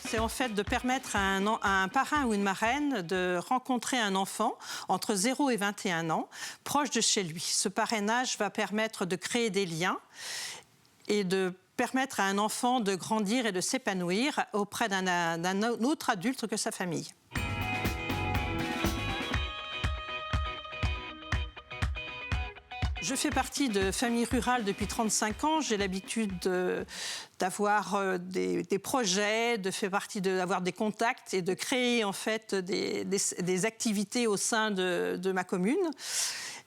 C'est en fait de permettre à un parrain ou une marraine de rencontrer un enfant entre 0 et 21 ans, proche de chez lui. Ce parrainage va permettre de créer des liens et de permettre à un enfant de grandir et de s'épanouir auprès d'un autre adulte que sa famille. Je fais partie de famille rurale depuis 35 ans. J'ai l'habitude d'avoir des projets, d'avoir des contacts et de créer en fait des activités au sein de ma commune.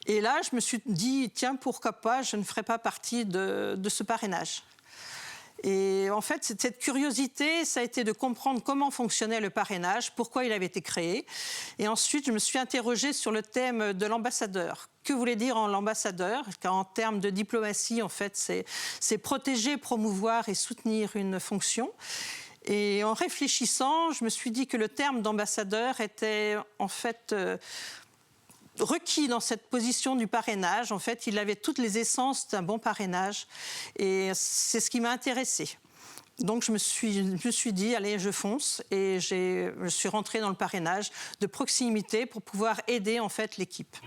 Et là, je me suis dit, tiens, pourquoi pas, je ne ferai pas partie de ce parrainage. Et en fait, cette curiosité, ça a été de comprendre comment fonctionnait le parrainage, pourquoi il avait été créé. Et ensuite, je me suis interrogée sur le thème de l'ambassadeur. Que voulait dire l'ambassadeur? En termes de diplomatie, en fait, c'est protéger, promouvoir et soutenir une fonction. Et en réfléchissant, je me suis dit que le terme d'ambassadeur était en fait requis dans cette position du parrainage. En fait, il avait toutes les essences d'un bon parrainage et c'est ce qui m'a intéressée. Donc je me suis dit, allez, je fonce et je suis rentrée dans le parrainage de proximité pour pouvoir aider en fait l'équipe.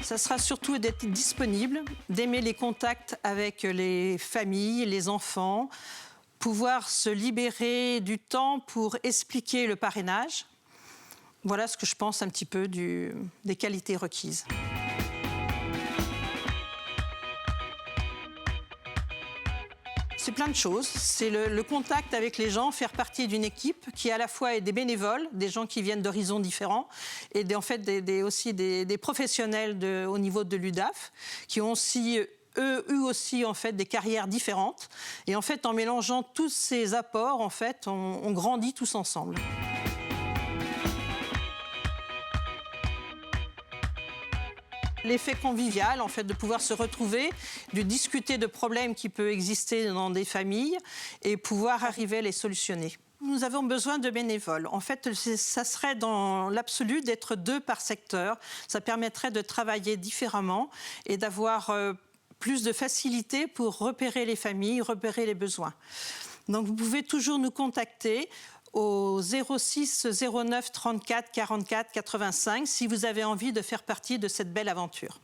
Ça sera surtout d'être disponible, d'aimer les contacts avec les familles, les enfants, pouvoir se libérer du temps pour expliquer le parrainage. Voilà ce que je pense un petit peu des qualités requises. C'est plein de choses. C'est le contact avec les gens, faire partie d'une équipe qui à la fois est des bénévoles, des gens qui viennent d'horizons différents, et en fait aussi des professionnels au niveau de l'UDAF, qui ont aussi eu aussi en fait des carrières différentes. Et en fait, en mélangeant tous ces apports, en fait, on grandit tous ensemble. L'effet convivial, en fait, de pouvoir se retrouver, de discuter de problèmes qui peuvent exister dans des familles et pouvoir arriver à les solutionner. Nous avons besoin de bénévoles. En fait, ça serait dans l'absolu d'être 2 par secteur. Ça permettrait de travailler différemment et d'avoir plus de facilité pour repérer les familles, repérer les besoins. Donc, vous pouvez toujours nous contacter au 06 09 34 44 85 si vous avez envie de faire partie de cette belle aventure.